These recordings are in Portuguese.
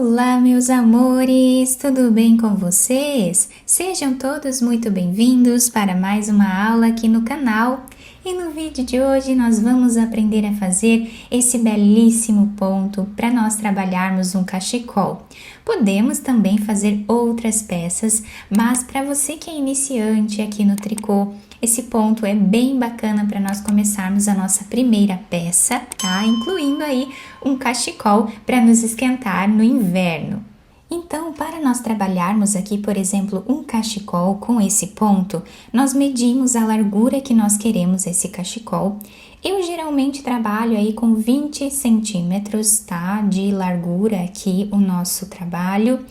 Olá, meus amores! Tudo bem com vocês? Sejam todos muito bem-vindos para mais uma aula aqui no canal. E no vídeo de hoje nós vamos aprender a fazer esse belíssimo ponto para nós trabalharmos um cachecol. Podemos também fazer outras peças, mas para você que é iniciante aqui no tricô, esse ponto é bem bacana para nós começarmos a nossa primeira peça, tá? Incluindo aí um cachecol para nos esquentar no inverno. Então, para nós trabalharmos aqui, por exemplo, um cachecol com esse ponto, nós medimos a largura que nós queremos esse cachecol. Eu geralmente trabalho aí com 20 centímetros, tá? De largura aqui o nosso trabalho.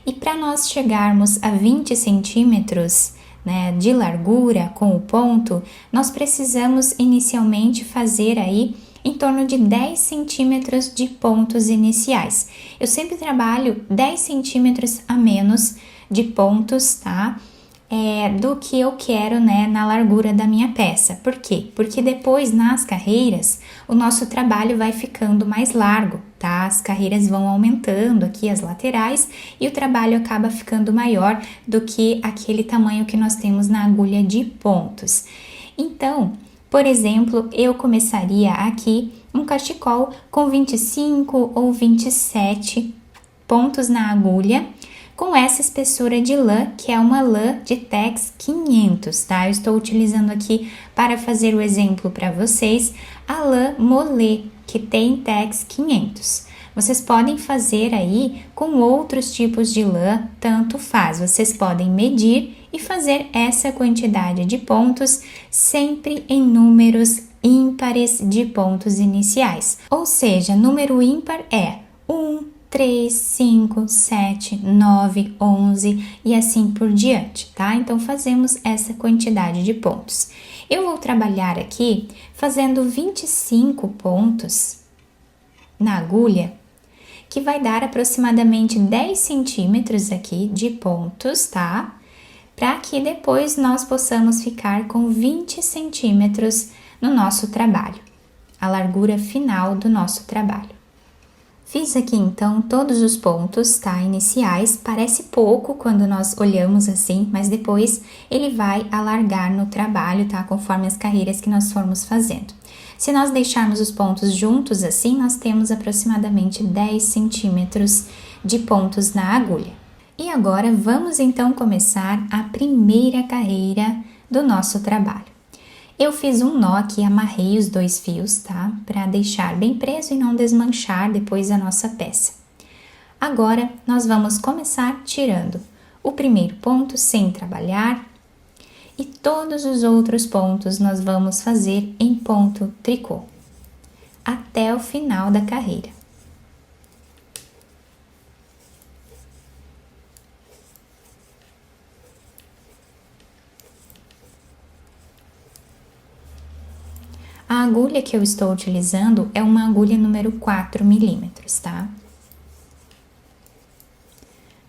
E para nós chegarmos a 20 centímetros, né, de largura com o ponto, nós precisamos inicialmente fazer aí em torno de 10 centímetros de pontos iniciais. Eu sempre trabalho 10 centímetros a menos de pontos, tá? Do que eu quero, né, na largura da minha peça. Por quê? Porque depois nas carreiras o nosso trabalho vai ficando mais largo, tá? As carreiras vão aumentando aqui as laterais e o trabalho acaba ficando maior do que aquele tamanho que nós temos na agulha de pontos. Então, por exemplo, eu começaria aqui um cachecol com 25 ou 27 pontos na agulha, com essa espessura de lã, que é uma lã de Tex 500, tá? Eu estou utilizando aqui para fazer o exemplo para vocês, a lã Mollet, que tem Tex 500. Vocês podem fazer aí com outros tipos de lã, tanto faz. Vocês podem medir e fazer essa quantidade de pontos sempre em números ímpares de pontos iniciais. Ou seja, número ímpar é 1, 3, 5, 7, 9, 11 e assim por diante, tá? Então, fazemos essa quantidade de pontos. Eu vou trabalhar aqui fazendo 25 pontos na agulha, que vai dar aproximadamente 10 centímetros aqui de pontos, tá? Para que depois nós possamos ficar com 20 centímetros no nosso trabalho, a largura final do nosso trabalho. Fiz aqui então todos os pontos, tá? Iniciais, parece pouco quando nós olhamos assim, mas depois ele vai alargar no trabalho, tá? Conforme as carreiras que nós formos fazendo. Se nós deixarmos os pontos juntos assim, nós temos aproximadamente 10 centímetros de pontos na agulha. E agora vamos então começar a primeira carreira do nosso trabalho. Eu fiz um nó aqui, amarrei os dois fios, tá? Para deixar bem preso e não desmanchar depois a nossa peça. Agora, nós vamos começar tirando o primeiro ponto sem trabalhar e todos os outros pontos nós vamos fazer em ponto tricô, até o final da carreira. A agulha que eu estou utilizando é uma agulha número 4 milímetros, tá?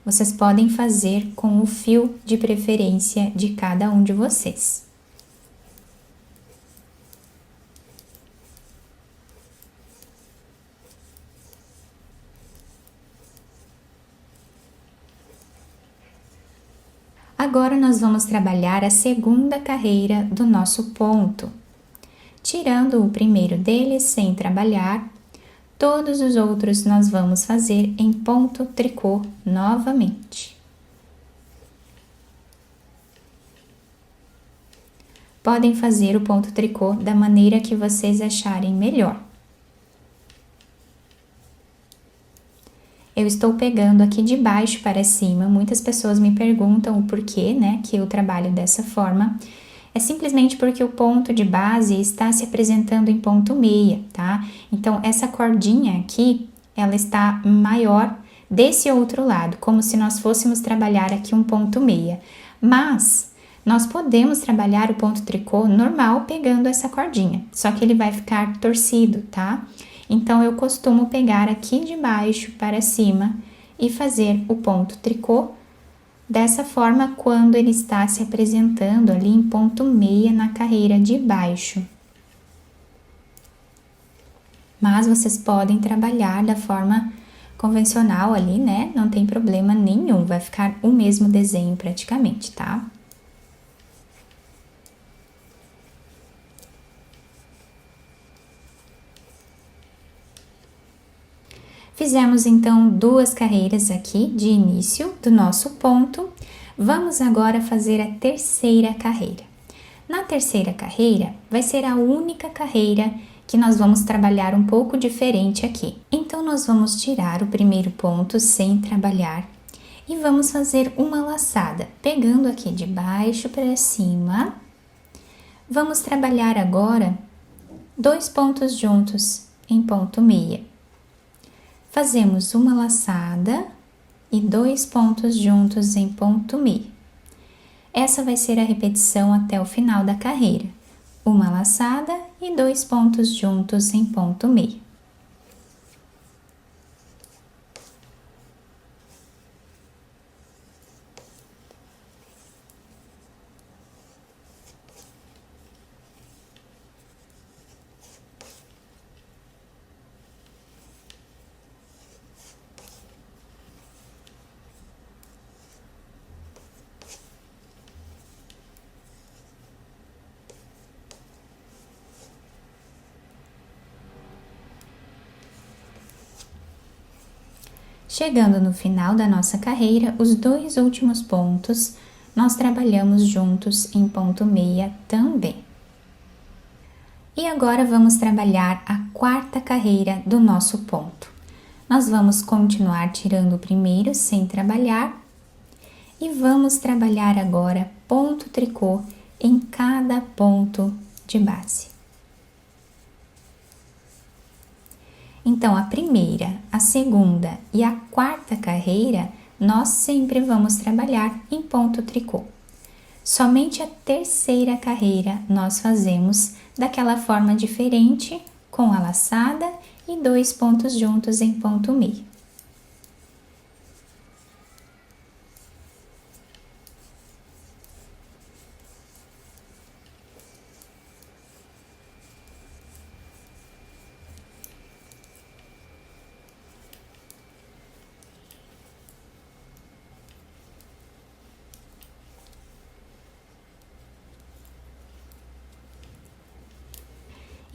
Vocês podem fazer com o fio de preferência de cada um de vocês. Agora, nós vamos trabalhar a segunda carreira do nosso ponto. Tirando o primeiro deles sem trabalhar, todos os outros nós vamos fazer em ponto tricô novamente. Podem fazer o ponto tricô da maneira que vocês acharem melhor. Eu estou pegando aqui de baixo para cima, muitas pessoas me perguntam o porquê, né, que eu trabalho dessa forma. É simplesmente porque o ponto de base está se apresentando em ponto meia, tá? Então, essa cordinha aqui, ela está maior desse outro lado, como se nós fôssemos trabalhar aqui um ponto meia. Mas, nós podemos trabalhar o ponto tricô normal pegando essa cordinha, só que ele vai ficar torcido, tá? Então, eu costumo pegar aqui de baixo para cima e fazer o ponto tricô dessa forma quando ele está se apresentando ali em ponto meia na carreira de baixo. Mas vocês podem trabalhar da forma convencional ali, né? Não tem problema nenhum, vai ficar o mesmo desenho praticamente, tá? Fizemos então 2 carreiras aqui de início do nosso ponto. Vamos agora fazer a terceira carreira. Na terceira carreira, vai ser a única carreira que nós vamos trabalhar um pouco diferente aqui. Então, nós vamos tirar o primeiro ponto sem trabalhar e vamos fazer uma laçada, pegando aqui de baixo para cima. Vamos trabalhar agora 2 pontos juntos em ponto meia. Fazemos uma laçada e 2 pontos juntos em ponto meia. Essa vai ser a repetição até o final da carreira. Uma laçada e 2 pontos juntos em ponto meia. Chegando no final da nossa carreira, os 2 últimos pontos nós trabalhamos juntos em ponto meia também. E agora vamos trabalhar a quarta carreira do nosso ponto. Nós vamos continuar tirando o primeiro sem trabalhar e vamos trabalhar agora ponto tricô em cada ponto de base. Então, a primeira, a segunda e a quarta carreira, nós sempre vamos trabalhar em ponto tricô. Somente a terceira carreira nós fazemos daquela forma diferente, com a laçada e 2 pontos juntos em ponto meio.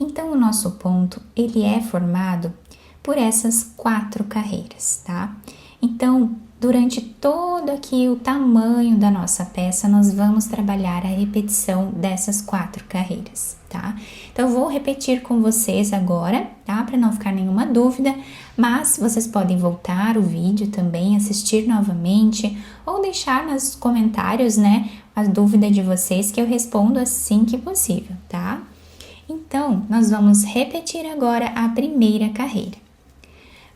Então, o nosso ponto, ele é formado por essas 4 carreiras, tá? Então, durante todo aqui o tamanho da nossa peça, nós vamos trabalhar a repetição dessas 4 carreiras, tá? Então, eu vou repetir com vocês agora, tá? Para não ficar nenhuma dúvida, mas vocês podem voltar o vídeo também, assistir novamente, ou deixar nos comentários, né, a dúvida de vocês que eu respondo assim que possível, tá? Então, nós vamos repetir agora a primeira carreira.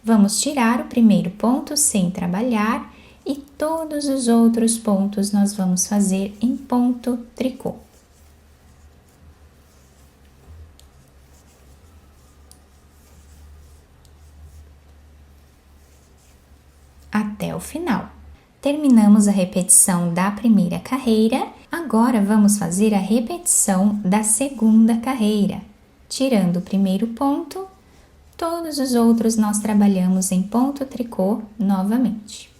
Vamos tirar o primeiro ponto sem trabalhar e todos os outros pontos nós vamos fazer em ponto tricô. Até o final. Terminamos a repetição da primeira carreira, agora vamos fazer a repetição da segunda carreira. Tirando o primeiro ponto, todos os outros nós trabalhamos em ponto tricô novamente.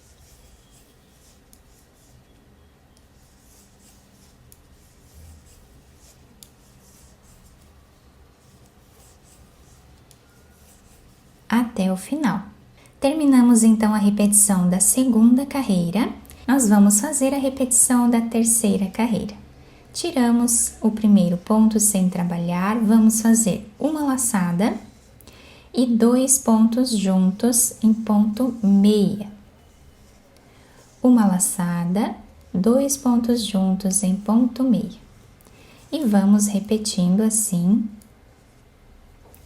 Até o final. Terminamos então a repetição da segunda carreira, nós vamos fazer a repetição da terceira carreira. Tiramos o primeiro ponto sem trabalhar, vamos fazer uma laçada e 2 pontos juntos em ponto meia. Uma laçada, 2 pontos juntos em ponto meia. E vamos repetindo assim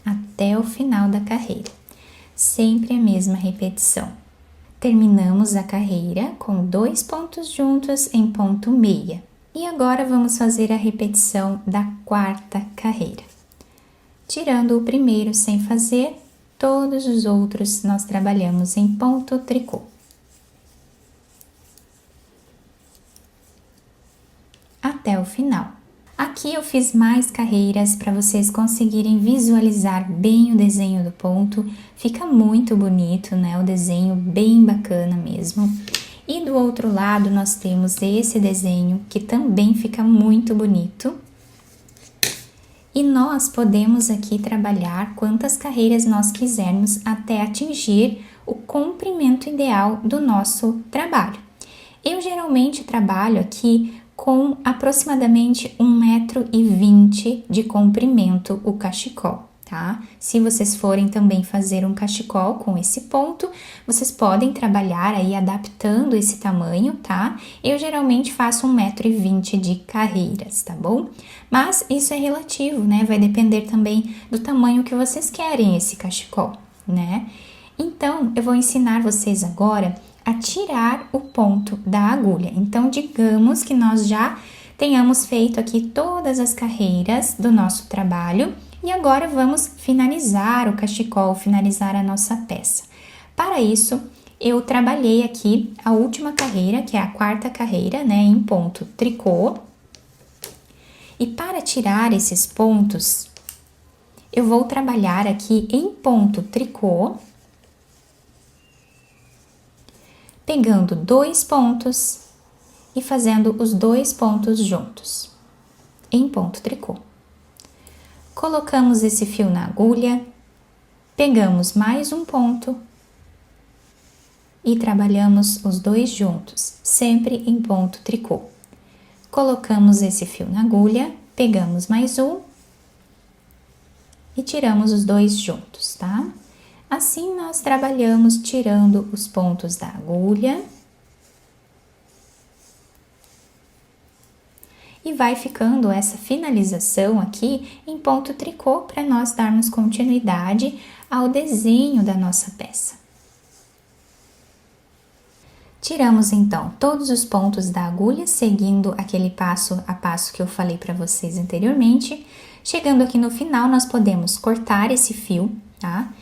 até o final da carreira. Sempre a mesma repetição. Terminamos a carreira com 2 pontos juntos em ponto meia. E agora vamos fazer a repetição da quarta carreira. Tirando o primeiro sem fazer, todos os outros nós trabalhamos em ponto tricô. Até o final. Aqui eu fiz mais carreiras para vocês conseguirem visualizar bem o desenho do ponto. Fica muito bonito, né? O desenho bem bacana mesmo. E do outro lado nós temos esse desenho que também fica muito bonito. E nós podemos aqui trabalhar quantas carreiras nós quisermos até atingir o comprimento ideal do nosso trabalho. Eu geralmente trabalho aqui com aproximadamente 1,20 m de comprimento o cachecol, tá? Se vocês forem também fazer um cachecol com esse ponto, vocês podem trabalhar aí adaptando esse tamanho, tá? Eu geralmente faço 1,20 m de carreiras, tá bom? Mas isso é relativo, né? Vai depender também do tamanho que vocês querem esse cachecol, né? Então, eu vou ensinar vocês agora a tirar o ponto da agulha. Então, digamos que nós já tenhamos feito aqui todas as carreiras do nosso trabalho e agora vamos finalizar o cachecol, finalizar a nossa peça. Para isso, eu trabalhei aqui a última carreira, que é a quarta carreira, né, em ponto tricô. E para tirar esses pontos, eu vou trabalhar aqui em ponto tricô, pegando 2 pontos e fazendo os 2 pontos juntos, em ponto tricô. Colocamos esse fio na agulha, pegamos mais um ponto e trabalhamos os 2 juntos, sempre em ponto tricô. Colocamos esse fio na agulha, pegamos mais um e tiramos os 2 juntos, tá? Assim, nós trabalhamos tirando os pontos da agulha e vai ficando essa finalização aqui em ponto tricô para nós darmos continuidade ao desenho da nossa peça. Tiramos então todos os pontos da agulha, seguindo aquele passo a passo que eu falei para vocês anteriormente. Chegando aqui no final, nós podemos cortar esse fio, tá?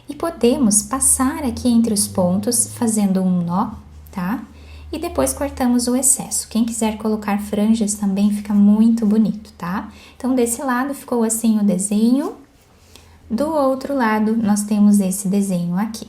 E podemos passar aqui entre os pontos, fazendo um nó, tá? E depois cortamos o excesso. Quem quiser colocar franjas também fica muito bonito, tá? Então, desse lado ficou assim o desenho. Do outro lado, nós temos esse desenho aqui.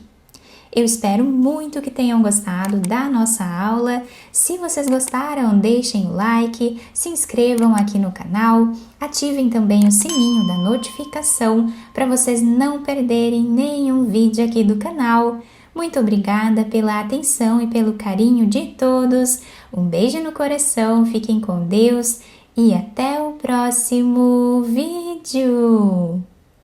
Eu espero muito que tenham gostado da nossa aula. Se vocês gostaram, deixem o like, se inscrevam aqui no canal, ativem também o sininho da notificação para vocês não perderem nenhum vídeo aqui do canal. Muito obrigada pela atenção e pelo carinho de todos. Um beijo no coração, fiquem com Deus e até o próximo vídeo!